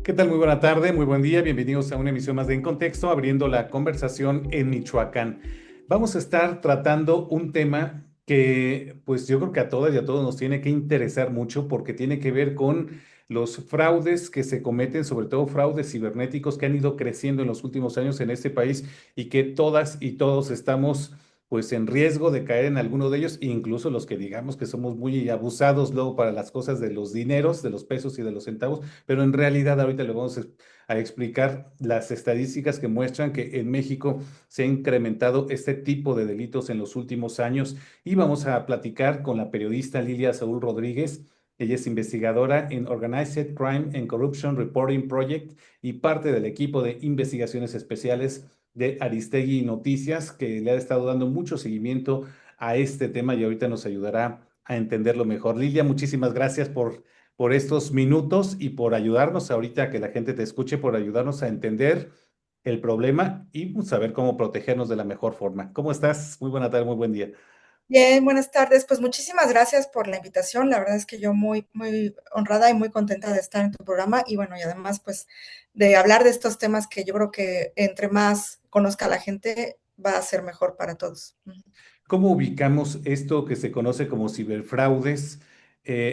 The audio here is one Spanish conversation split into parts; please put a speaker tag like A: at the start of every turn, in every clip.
A: ¿Qué tal? Muy buena tarde, muy buen día. Bienvenidos a una emisión más de En Contexto, abriendo la conversación en Michoacán. Vamos a estar tratando un tema que, pues yo creo que a todas y a todos nos tiene que interesar mucho porque tiene que ver con los fraudes que se cometen, sobre todo fraudes cibernéticos que han ido creciendo en los últimos años en este país y que todas y todos estamos pues en riesgo de caer en alguno de ellos, incluso los que digamos que somos muy abusados luego para las cosas de los dineros, de los pesos y de los centavos, pero en realidad ahorita le vamos a explicar las estadísticas que muestran que en México se ha incrementado este tipo de delitos en los últimos años y vamos a platicar con la periodista Lilia Saúl Rodríguez. Ella es investigadora en Organized Crime and Corruption Reporting Project y parte del equipo de investigaciones especiales de Aristegui Noticias, que le ha estado dando mucho seguimiento a este tema y ahorita nos ayudará a entenderlo mejor. Lilia, muchísimas gracias por estos minutos y por ayudarnos ahorita a que la gente te escuche, por ayudarnos a entender el problema y pues, saber cómo protegernos de la mejor forma. ¿Cómo estás? Muy buena tarde, muy buen día.
B: Bien, buenas tardes. Pues muchísimas gracias por la invitación. La verdad es que yo muy honrada y muy contenta de estar en tu programa y bueno, y además pues de hablar de estos temas que yo creo que entre más conozca la gente va a ser mejor para todos.
A: ¿Cómo ubicamos esto que se conoce como ciberfraudes,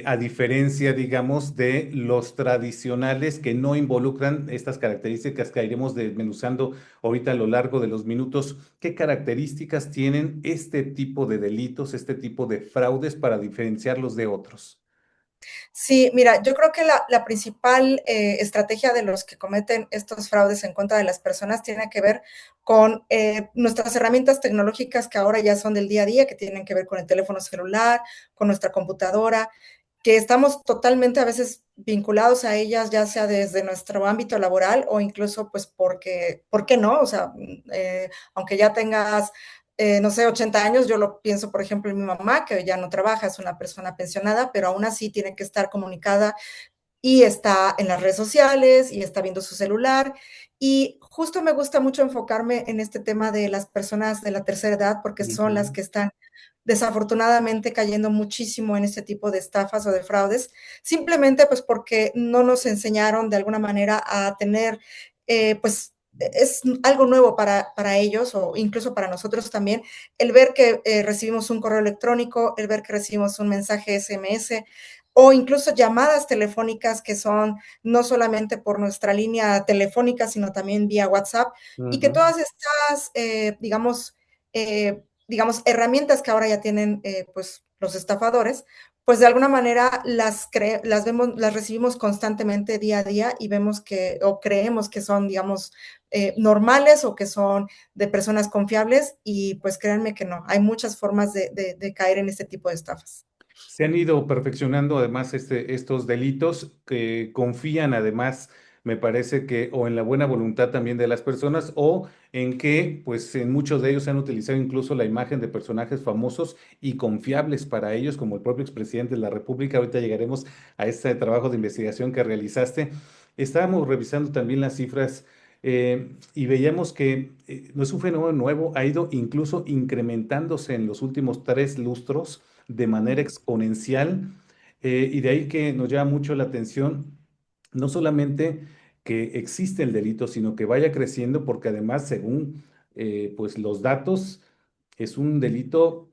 A: a diferencia, digamos, de los tradicionales que no involucran estas características que iremos desmenuzando ahorita a lo largo de los minutos? ¿Qué características tienen este tipo de delitos, este tipo de fraudes para diferenciarlos de otros?
B: Sí, mira, yo creo que la principal estrategia de los que cometen estos fraudes en contra de las personas tiene que ver con nuestras herramientas tecnológicas que ahora ya son del día a día, que tienen que ver con el teléfono celular, con nuestra computadora, que estamos totalmente a veces vinculados a ellas, ya sea desde nuestro ámbito laboral o incluso pues porque, ¿por qué no? O sea, aunque ya tengas no sé, 80 años, yo lo pienso, por ejemplo, en mi mamá, que ya no trabaja, es una persona pensionada, pero aún así tiene que estar comunicada y está en las redes sociales y está viendo su celular. Y justo me gusta mucho enfocarme en este tema de las personas de la tercera edad, porque son las
A: Ujú.
B: que están desafortunadamente cayendo muchísimo en este tipo de estafas o de fraudes, simplemente pues porque no nos enseñaron de alguna manera a tener, pues es algo nuevo para ellos o incluso para nosotros también, el ver que recibimos un correo electrónico, el ver que recibimos un mensaje SMS o incluso llamadas telefónicas que son no solamente por nuestra línea telefónica, sino también vía WhatsApp, y que
A: Ujú.
B: todas estas, digamos, herramientas que ahora ya tienen pues los estafadores, pues de alguna manera las vemos, las recibimos constantemente día a día y vemos que, o creemos que son, digamos, normales o que son de personas confiables y pues créanme que no, hay muchas formas de caer en este tipo de estafas.
A: Se han ido perfeccionando además estos delitos que confían además, me parece que o en la buena voluntad también de las personas o en que pues en muchos de ellos se han utilizado incluso la imagen de personajes famosos y confiables para ellos, como el propio expresidente de la República. Ahorita llegaremos a este trabajo de investigación que realizaste. Estábamos revisando también las cifras. Y veíamos que no es un fenómeno nuevo, ha ido incluso incrementándose en los últimos 3 lustros de manera exponencial, y de ahí que nos llama mucho la atención no solamente que existe el delito, sino que vaya creciendo porque además, según pues los datos, es un delito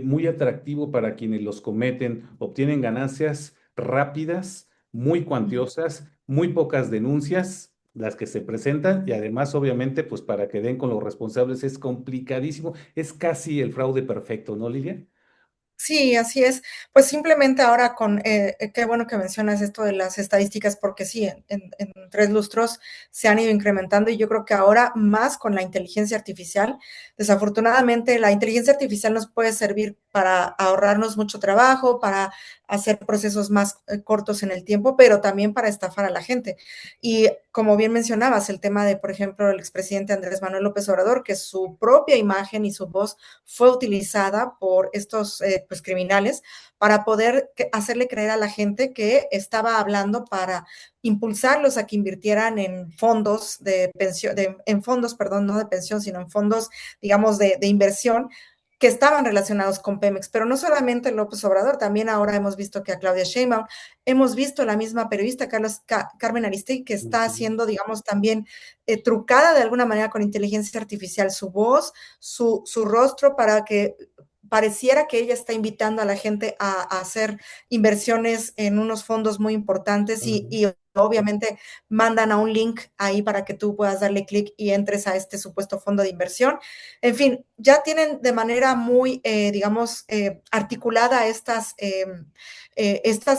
A: muy atractivo para quienes los cometen, obtienen ganancias rápidas, muy cuantiosas, muy pocas denuncias las que se presentan y además obviamente pues para que den con los responsables es complicadísimo, es casi el fraude perfecto, ¿no, Lilia?
B: Sí, así es. Pues simplemente ahora con, qué bueno que mencionas esto de las estadísticas, porque sí, en 3 lustros se han ido incrementando y yo creo que ahora más con la inteligencia artificial. Desafortunadamente, la inteligencia artificial nos puede servir para ahorrarnos mucho trabajo, para hacer procesos más cortos en el tiempo, pero también para estafar a la gente. Y como bien mencionabas, el tema de, por ejemplo, el expresidente Andrés Manuel López Obrador, que su propia imagen y su voz fue utilizada por estos pues, criminales para poder hacerle creer a la gente que estaba hablando para impulsarlos a que invirtieran en fondos de pensión, en fondos, perdón, no de pensión, sino en fondos, digamos, de inversión que estaban relacionados con Pemex, pero no solamente López Obrador, también ahora hemos visto que a Claudia Sheinbaum, hemos visto la misma periodista Carmen Aristegui que está
A: Ujú,
B: haciendo, digamos, también trucada de alguna manera con inteligencia artificial su voz, su rostro para que pareciera que ella está invitando a la gente a hacer inversiones en unos fondos muy importantes
A: ujú.
B: y obviamente mandan a un link ahí para que tú puedas darle clic y entres a este supuesto fondo de inversión. En fin, ya tienen de manera muy, digamos, articulada estas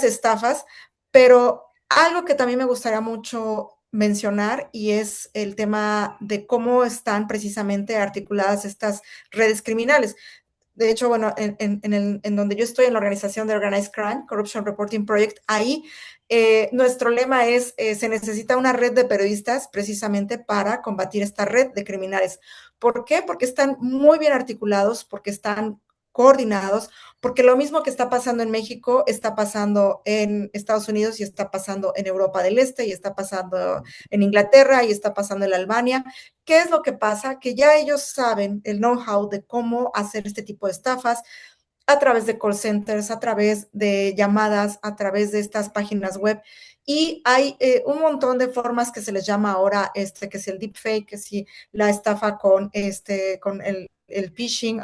B: estafas, pero algo que también me gustaría mucho mencionar y es el tema de cómo están precisamente articuladas estas redes criminales. De hecho, bueno, en donde yo estoy, en la organización de Organized Crime, Corruption Reporting Project, ahí nuestro lema es, se necesita una red de periodistas precisamente para combatir esta red de criminales. ¿Por qué? Porque están muy bien articulados, porque están coordinados, porque lo mismo que está pasando en México está pasando en Estados Unidos y está pasando en Europa del Este y está pasando en Inglaterra y está pasando en Albania. ¿Qué es lo que pasa? Que ya ellos saben el know-how de cómo hacer este tipo de estafas a través de call centers, a través de llamadas, a través de estas páginas web. Y hay un montón de formas que se les llama ahora, que es el deepfake, que si la estafa con el phishing,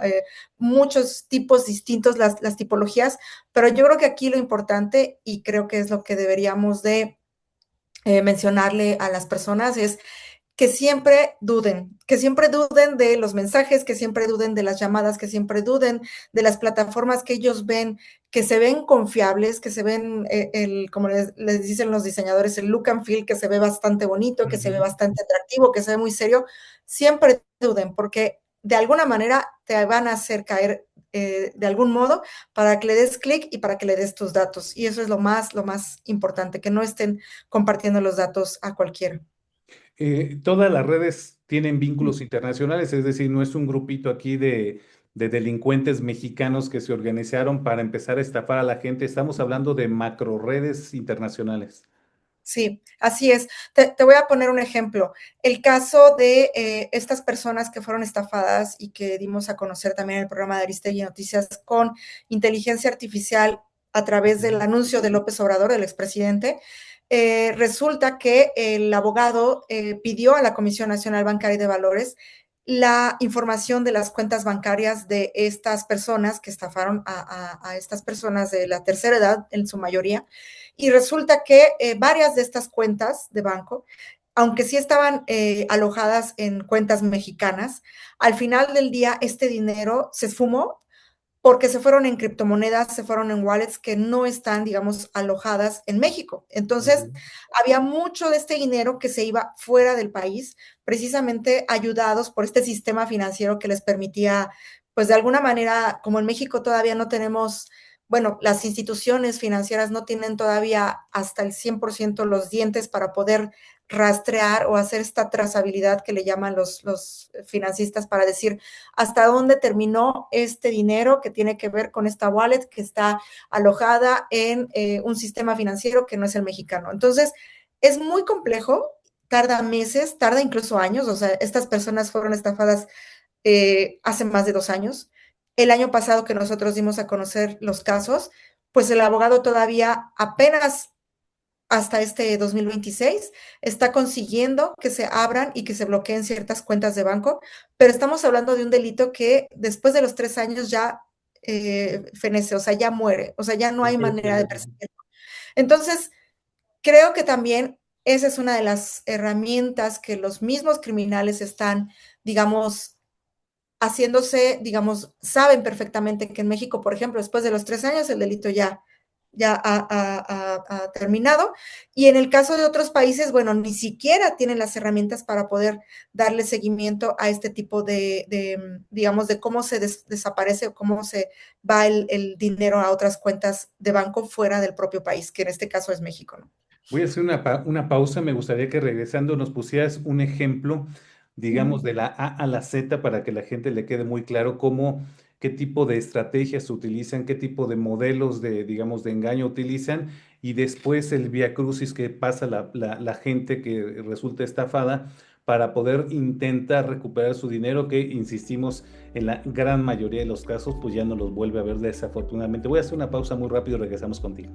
B: muchos tipos distintos, las tipologías, pero yo creo que aquí lo importante, y creo que es lo que deberíamos de mencionarle a las personas, es que siempre duden de los mensajes, que siempre duden de las llamadas, que siempre duden de las plataformas que ellos ven, que se ven confiables, que se ven, como les dicen los diseñadores, el look and feel, que se ve bastante bonito, que se ve
A: Ujú.
B: bastante atractivo, que se ve muy serio, siempre duden, porque de alguna manera te van a hacer caer de algún modo para que le des clic y para que le des tus datos. Y eso es lo más importante, que no estén compartiendo los datos a cualquiera.
A: Todas las redes tienen vínculos internacionales, es decir, no es un grupito aquí de delincuentes mexicanos que se organizaron para empezar a estafar a la gente. Estamos hablando de macro redes internacionales.
B: Sí, así es. Te voy a poner un ejemplo. El caso de estas personas que fueron estafadas y que dimos a conocer también en el programa de Aristegui Noticias con inteligencia artificial a través del
A: Ujú,
B: anuncio de López Obrador, el expresidente. Resulta que el abogado pidió a la Comisión Nacional Bancaria y de Valores la información de las cuentas bancarias de estas personas que estafaron a estas personas de la tercera edad, en su mayoría, y resulta que varias de estas cuentas de banco, aunque sí estaban alojadas en cuentas mexicanas, al final del día este dinero se esfumó porque se fueron en criptomonedas, se fueron en wallets que no están, digamos, alojadas en México. Entonces,
A: ujú.
B: había mucho de este dinero que se iba fuera del país, precisamente ayudados por este sistema financiero que les permitía, pues de alguna manera, como en México todavía no tenemos, bueno, las instituciones financieras no tienen todavía hasta el 100% los dientes para poder rastrear o hacer esta trazabilidad que le llaman los financistas para decir, hasta dónde terminó este dinero que tiene que ver con esta wallet que está alojada en un sistema financiero que no es el mexicano. Entonces, es muy complejo, tarda meses, tarda incluso años, o sea, estas personas fueron estafadas hace más de 2 años. El año pasado que nosotros dimos a conocer los casos, pues el abogado todavía apenas hasta este 2026 está consiguiendo que se abran y que se bloqueen ciertas cuentas de banco, pero estamos hablando de un delito que después de los 3 años ya fenece, o sea, ya muere, o sea, ya no hay manera de perseguirlo. Entonces, creo que también esa es una de las herramientas que los mismos criminales están, digamos, haciéndose, digamos, saben perfectamente que en México, por ejemplo, después de los 3 años, el delito ya ha terminado. Y en el caso de otros países, bueno, ni siquiera tienen las herramientas para poder darle seguimiento a este tipo digamos, de cómo se desaparece o cómo se va el dinero a otras cuentas de banco fuera del propio país, que en este caso es México, ¿no?
A: Voy a hacer una pausa. Me gustaría que regresando nos pusieras un ejemplo, digamos, de la A a la Z para que la gente le quede muy claro cómo, qué tipo de estrategias utilizan, qué tipo de modelos de, digamos, de engaño utilizan y después el vía crucis que pasa la gente que resulta estafada para poder intentar recuperar su dinero, que insistimos, en la gran mayoría de los casos, pues ya no los vuelve a ver desafortunadamente. Voy a hacer una pausa muy rápido y regresamos contigo.